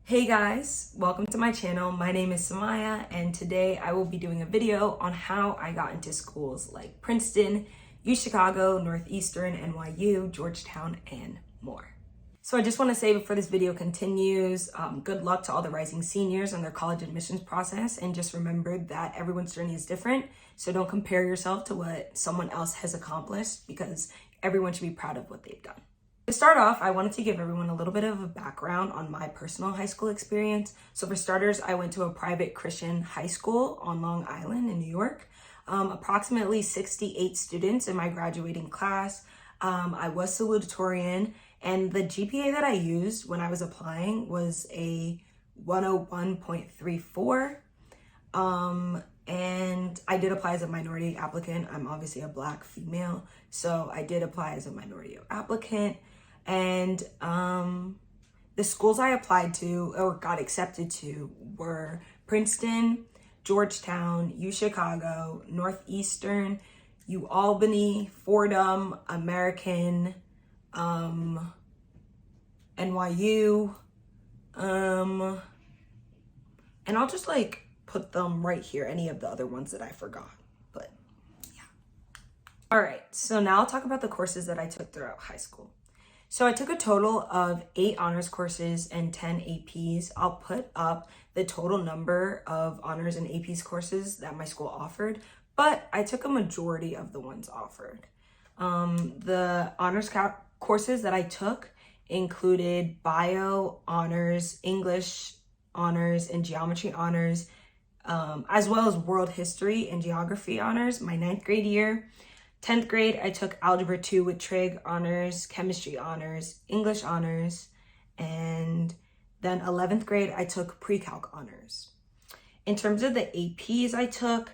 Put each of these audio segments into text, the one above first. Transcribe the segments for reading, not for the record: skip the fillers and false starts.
Hey guys, welcome to my channel. My name is Samaya and today I will be doing a video on how I got into schools like Princeton, UCHICAGO, Northeastern, NYU, Georgetown, and more. So I just want to say before this video continues, good luck to all the rising seniors on their college admissions process, and just remember that everyone's journey is different, so don't compare yourself to what someone else has accomplished because everyone should be proud of what they've done. To start off, I wanted to give everyone a little bit of a background on my personal high school experience. So for starters, I went to a private Christian high school on Long Island in New York. Approximately 68 students in my graduating class. I was salutatorian, and the GPA that I used when I was applying was a 101.34. And I did apply as a minority applicant. I'm obviously a Black female, so I did apply as a minority applicant. And the schools I applied to or got accepted to were Princeton, Georgetown, UCHICAGO, Northeastern, UAlbany, Fordham, American, NYU, and I'll just put them right here, any of the other ones that I forgot, but yeah. All right, so now I'll talk about the courses that I took throughout high school. So I took a total of 8 honors courses and 10 APs. I'll put up the total number of honors and APs courses that my school offered, but I took a majority of the ones offered. The honors courses that I took included bio honors, English honors, and geometry honors, as well as world history and geography honors my 9th grade year. 10th grade, I took Algebra 2 with Trig honors, Chemistry honors, English honors, and then 11th grade, I took Pre-Calc honors. In terms of the APs I took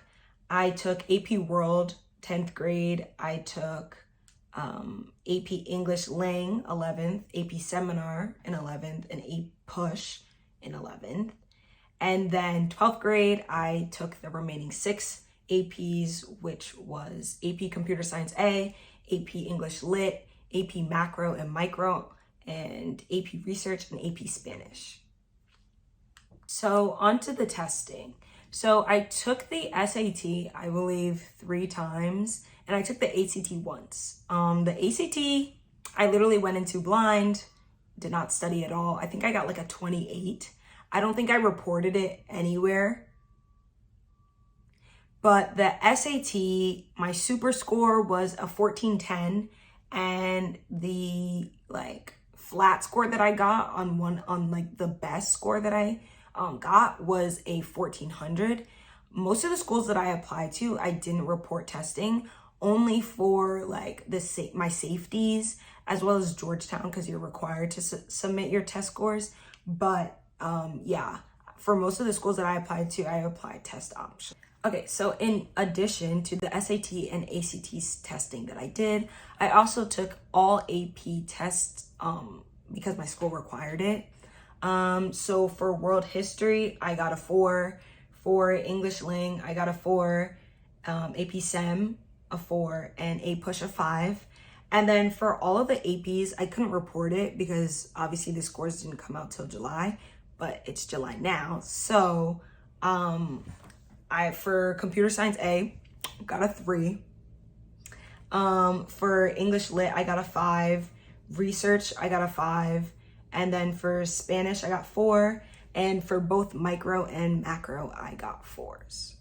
AP World 10th grade, I took AP English Lang 11th, AP Seminar in 11th, and AP Push in 11th. And then 12th grade, I took the remaining 6 APs, which was AP Computer Science A, AP English Lit, AP Macro and Micro, and AP Research and AP Spanish. So onto the testing. So I took the SAT, I believe 3 times, and I took the ACT once. The ACT, I literally went into blind, did not study at all. I think I got like a 28. I don't think I reported it anywhere. But the SAT, my super score was a 1410, and the flat score that I got on the best score that I got was a 1400. Most of the schools that I applied to, I didn't report testing, only for my safeties, as well as Georgetown, because you're required to submit your test scores. But yeah, for most of the schools that I applied to, I applied test option. Okay, so in addition to the SAT and ACT testing that I did, I also took all AP tests because my school required it. So for world history, I got a 4. For English Lang, I got a 4. AP Sem, a 4, and A Push, a 5. And then for all of the APs, I couldn't report it because obviously the scores didn't come out till July, but it's July now. So for Computer Science A, got a 3. For English Lit, I got a 5. Research, I got a 5. And then for Spanish, I got 4. And for both micro and macro, I got 4s.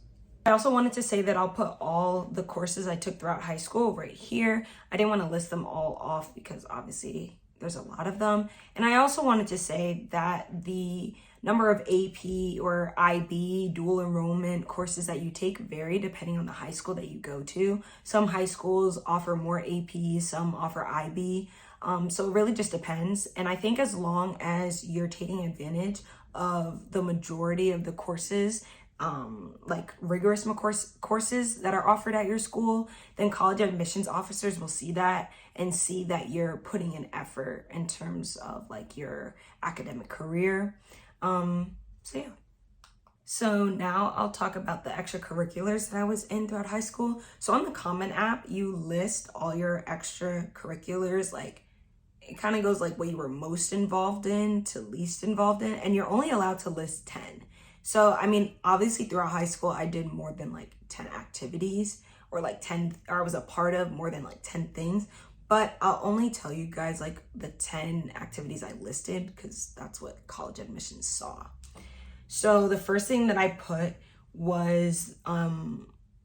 I also wanted to say that I'll put all the courses I took throughout high school right here. I didn't want to list them all off because obviously there's a lot of them. And I also wanted to say that the number of AP or IB dual enrollment courses that you take vary depending on the high school that you go to. Some high schools offer more AP, some offer IB. So it really just depends. And I think as long as you're taking advantage of the majority of the courses, rigorous courses that are offered at your school, then college admissions officers will see that and see that you're putting an effort in terms of your academic career. So yeah. So now I'll talk about the extracurriculars that I was in throughout high school. So on the Common app, you list all your extracurriculars it kind of goes like what you were most involved in to least involved in, and you're only allowed to list 10. So, I mean, obviously throughout high school, I did more than like 10 activities, or like 10, or I was a part of more than like 10 things. But I'll only tell you guys like the 10 activities I listed because that's what college admissions saw. So the first thing that I put was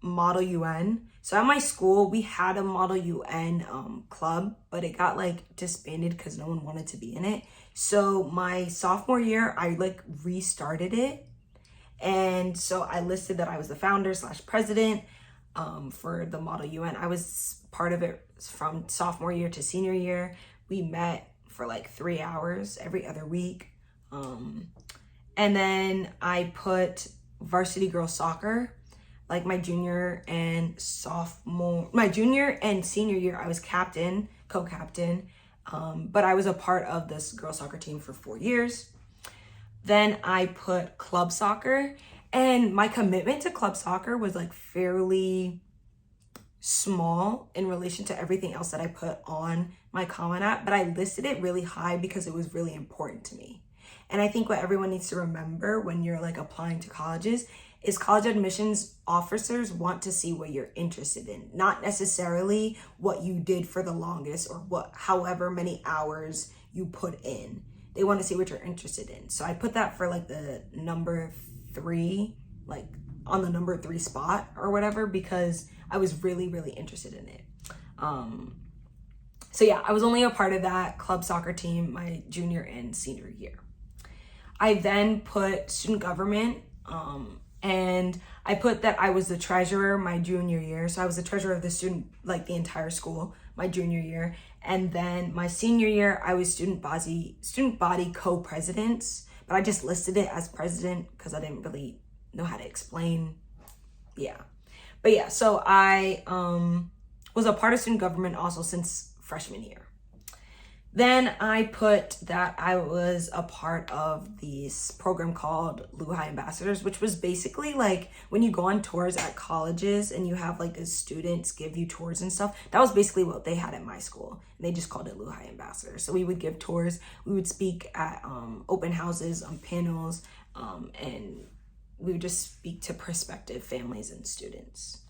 Model UN. So at my school, we had a Model UN club, but it got like disbanded because no one wanted to be in it. So my sophomore year, I like restarted it. And so I listed that I was the founder / president for the Model UN. I was part of it from sophomore year to senior year. We met for like 3 hours every other week. And then I put varsity girls soccer. Like my junior and senior year, I was captain, co-captain, but I was a part of this girls soccer team for 4 years. Then I put club soccer, and my commitment to club soccer was like fairly small in relation to everything else that I put on my Common App, but I listed it really high because it was really important to me. And I think what everyone needs to remember when you're like applying to colleges is college admissions officers want to see what you're interested in, not necessarily what you did for the longest or however many hours you put in. They want to see what you're interested in. So I put that for like the number 3, like on the number 3 spot or whatever, because I was really, really interested in it. So yeah, I was only a part of that club soccer team my junior and senior year. I then put student government, and I put that I was the treasurer my junior year. So I was the treasurer of the the entire school, my junior year. And then my senior year, I was student body co-presidents, but I just listed it as president because I didn't really know how to explain. Yeah. But yeah, so I was a part of student government also since freshman year. Then I put that I was a part of this program called LUHI Ambassadors, which was basically like when you go on tours at colleges and you have like the students give you tours and stuff. That was basically what they had at my school. And they just called it LUHI Ambassadors. So we would give tours, we would speak at open houses, on panels, and we would just speak to prospective families and students.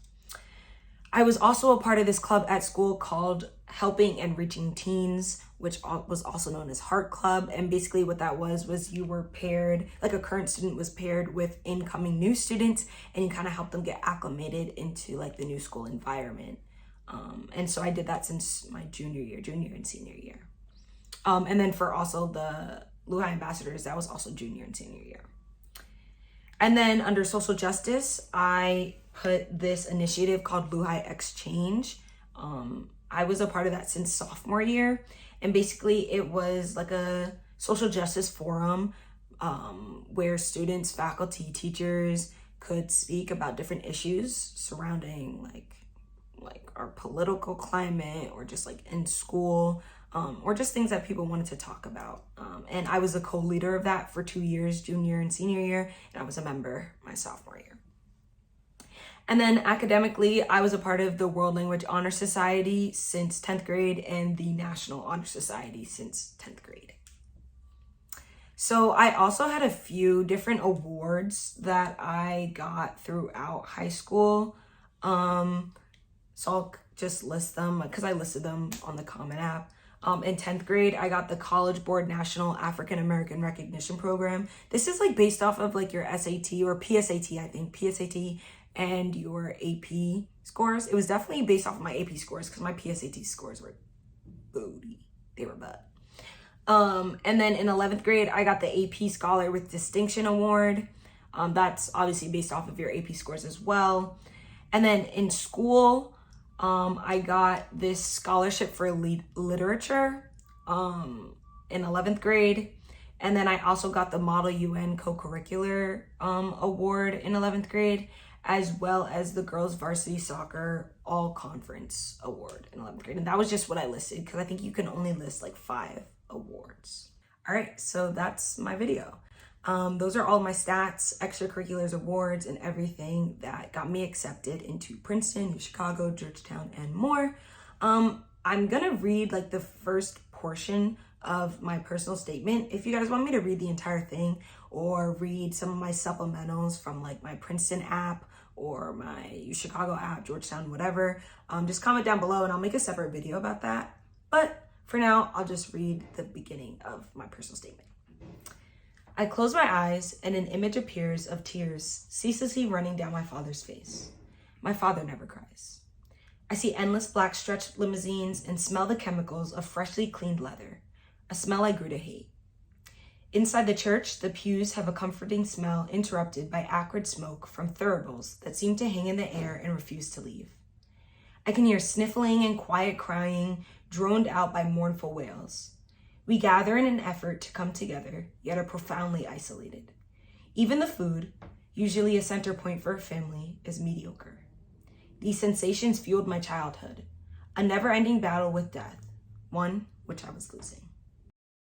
I was also a part of this club at school called Helping and Reaching Teens, which was also known as Heart Club. And basically what that was you were paired, like a current student was paired with incoming new students, and you kind of help them get acclimated into like the new school environment. And so I did that since my junior and senior year. And then for also the LUHI Ambassadors, that was also junior and senior year. And then under social justice, I put this initiative called LUHI Exchange. I was a part of that since sophomore year. And basically it was like a social justice forum where students, faculty, teachers could speak about different issues surrounding like our political climate, or just like in school, or just things that people wanted to talk about. And I was a co-leader of that for 2 years, junior and senior year, and I was a member my sophomore year. And then academically, I was a part of the World Language Honor Society since 10th grade and the National Honor Society since 10th grade. So I also had a few different awards that I got throughout high school. So I'll just list them because I listed them on the Common App. In 10th grade, I got the College Board National African American Recognition Program. This is like based off of like your SAT or PSAT, I think, PSAT and your AP scores. It was definitely based off of my AP scores because my PSAT scores were booty. They were butt. And then in 11th grade, I got the AP Scholar with Distinction Award. That's obviously based off of your AP scores as well. And then in school, I got this scholarship for literature in 11th grade. And then I also got the Model UN Co-Curricular Award in 11th grade, as well as the Girls Varsity Soccer All Conference Award in 11th grade. And that was just what I listed because I think you can only list like 5 awards. All right, so that's my video. Those are all my stats, extracurriculars, awards, and everything that got me accepted into Princeton, UCHICAGO, Georgetown, and more. I'm gonna read like the first portion of my personal statement. If you guys want me to read the entire thing or read some of my supplementals from like my Princeton app or my UCHICAGO app, Georgetown, whatever, just comment down below and I'll make a separate video about that. But for now, I'll just read the beginning of my personal statement. I close my eyes and an image appears of tears ceaselessly running down my father's face. My father never cries. I see endless black stretched limousines and smell the chemicals of freshly cleaned leather, a smell I grew to hate. Inside the church, the pews have a comforting smell interrupted by acrid smoke from thuribles that seem to hang in the air and refuse to leave. I can hear sniffling and quiet crying droned out by mournful wails. We gather in an effort to come together, yet are profoundly isolated. Even the food, usually a center point for a family, is mediocre. These sensations fueled my childhood, a never-ending battle with death, one which I was losing.